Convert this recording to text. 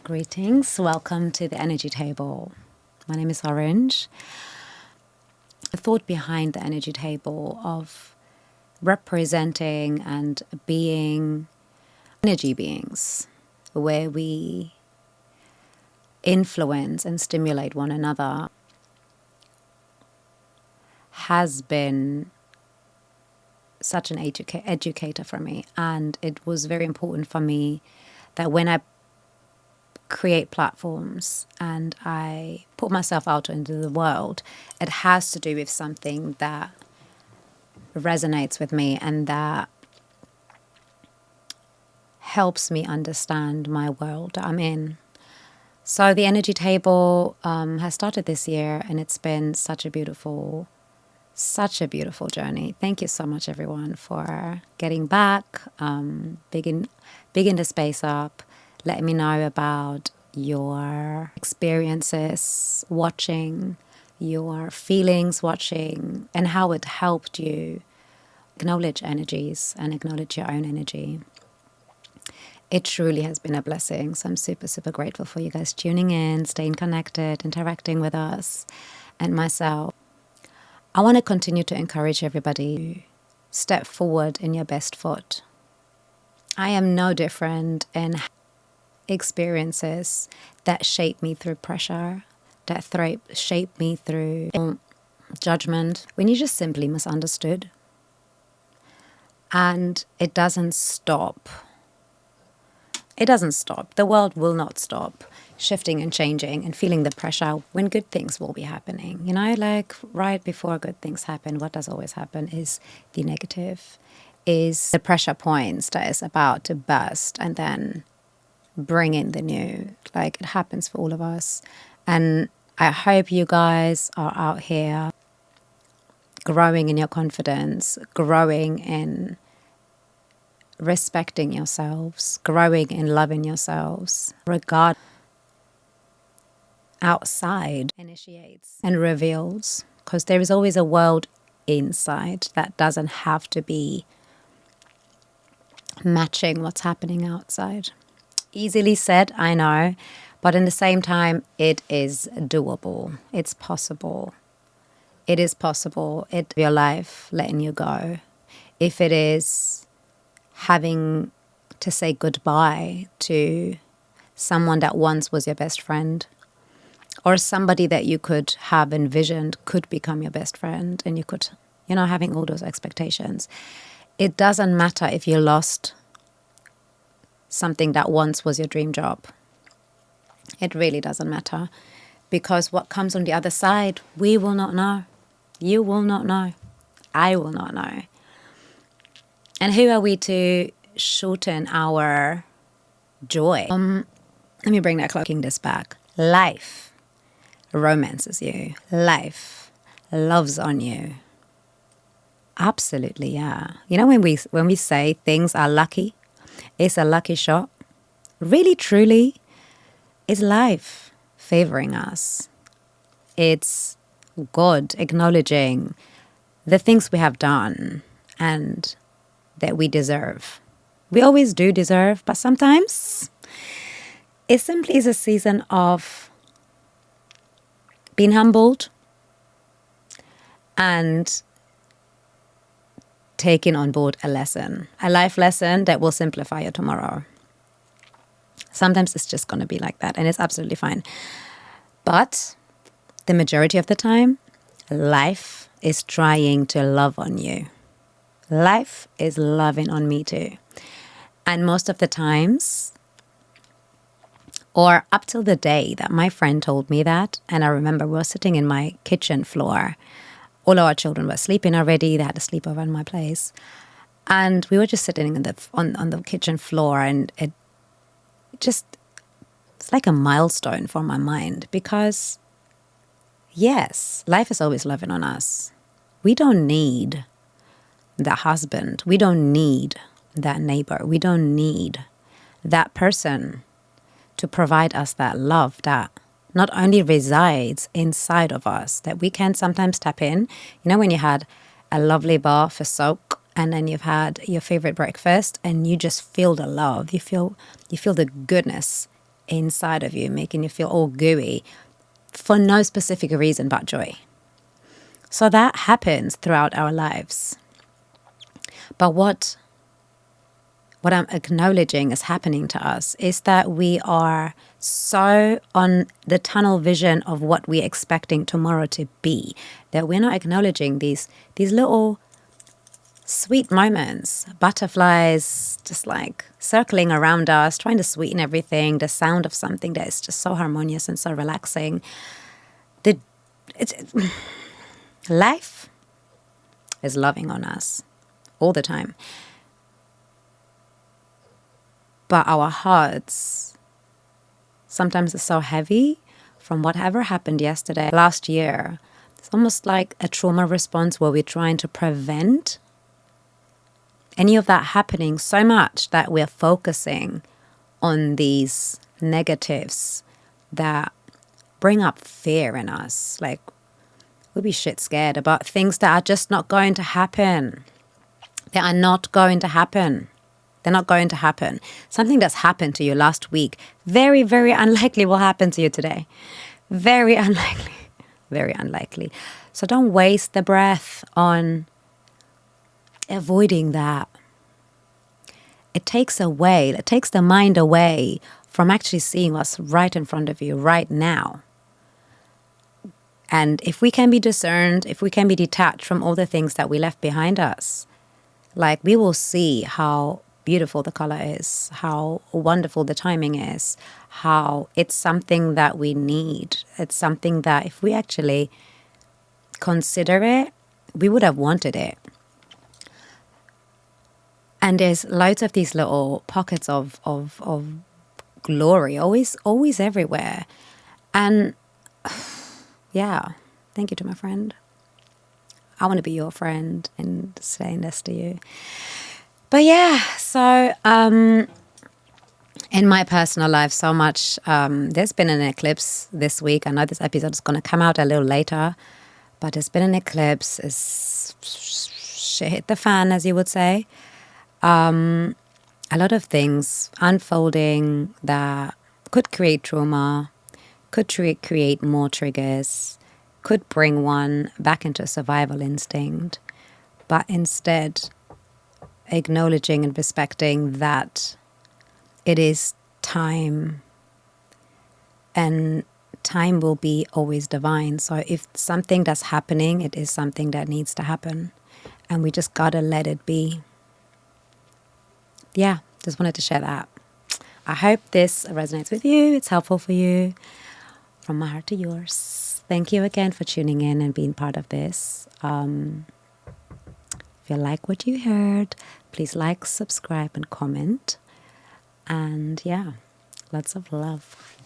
Greetings, welcome to the Energy Table. My name is Orange. The thought behind the Energy Table of representing and being energy beings, where we influence and stimulate one another, has been such an educator for me. And it was very important for me that when I create platforms and I put myself out into the world, it has to do with something that resonates with me and that helps me understand my world that I'm in. So the Energy Table has started this year, and it's been such a beautiful journey. Thank you so much, everyone, for getting back, bigging the space up, letting me know about your experiences watching, your feelings watching, and how it helped you acknowledge energies and acknowledge your own energy. It truly has been a blessing. So I'm super, super grateful for you guys tuning in, staying connected, interacting with us and myself. I want to continue to encourage everybody to step forward in your best foot. I am no different in experiences that shape me through pressure, that shape me through judgment, when you're just simply misunderstood. And it doesn't stop. It doesn't stop. The world will not stop shifting and changing and feeling the pressure when good things will be happening. You know, like right before good things happen, what does always happen is the negative, is the pressure points that is about to burst and then bring in the new. Like, it happens for all of us. And I hope you guys are out here growing in your confidence, growing in respecting yourselves, growing in loving yourselves, regard outside initiates and reveals, because there is always a world inside that doesn't have to be matching what's happening outside. Easily said, I know, but in the same time, it is doable. It's possible. It is possible. It's your life letting you go. If it is having to say goodbye to someone that once was your best friend, or somebody that you could have envisioned could become your best friend, and you could, having all those expectations. It doesn't matter if you lost something that once was your dream job. It really doesn't matter, because what comes on the other side, we will not know. You will not know. I will not know. And who are we to shorten our joy? Let me bring that clocking this back. Life romances you. Life loves on you. Absolutely, yeah. When we say things are lucky, it's a lucky shot. Really, truly, it's life favoring us. It's God acknowledging the things we have done and that we deserve. We always do deserve, but sometimes it simply is a season of being humbled and taking on board a life lesson that will simplify your tomorrow. Sometimes it's just going to be like that, and it's absolutely fine. But the majority of the time, life is trying to love on you. Life is loving on me too. And most of the times, or up till the day that my friend told me that, and I remember we were sitting in my kitchen floor. All our children were sleeping already. They had a sleepover in my place. And we were just sitting on the kitchen floor, and it's like a milestone for my mind, because yes, life is always loving on us. We don't need that husband. We don't need that neighbor. We don't need that person to provide us that love that not only resides inside of us, that we can sometimes tap in. When you had a lovely bath, a soak, and then you've had your favorite breakfast, and you just feel the love. You feel the goodness inside of you, making you feel all gooey for no specific reason but joy. So that happens throughout our lives. But what I'm acknowledging is happening to us is that we are so on the tunnel vision of what we're expecting tomorrow to be, that we're not acknowledging these little sweet moments, butterflies just like circling around us, trying to sweeten everything, the sound of something that is just so harmonious and so relaxing. Life is loving on us all the time. But our hearts sometimes are so heavy from whatever happened yesterday, last year. It's almost like a trauma response where we're trying to prevent any of that happening so much that we're focusing on these negatives that bring up fear in us. Like, we'll be shit scared about things that are just not going to happen. They are not going to happen. They're not going to happen. Something that's happened to you last week, very, very unlikely will happen to you today. Very unlikely. Very unlikely. So don't waste the breath on avoiding that. It takes the mind away from actually seeing what's right in front of you right now. And if we can be discerned, if we can be detached from all the things that we left behind us, like, we will see how beautiful the color is, how wonderful the timing is, how it's something that we need. It's something that if we actually consider it, we would have wanted it. And there's loads of these little pockets of glory, always everywhere. And yeah, thank you to my friend. I want to be your friend and saying this to you. But yeah, so in my personal life, so much, there's been an eclipse this week. I know this episode is going to come out a little later, but there's been an eclipse. Shit hit the fan, as you would say. A lot of things unfolding that could create trauma, could create more triggers, could bring one back into survival instinct, but instead acknowledging and respecting that it is time, and time will be always divine. So if something that's happening, it is something that needs to happen, and we just gotta let it be. Yeah, just wanted to share that. I hope this resonates with you. It's helpful for you. From my heart to yours. Thank you again for tuning in and being part of this. If you like what you heard, please like, subscribe, and comment. And yeah, lots of love.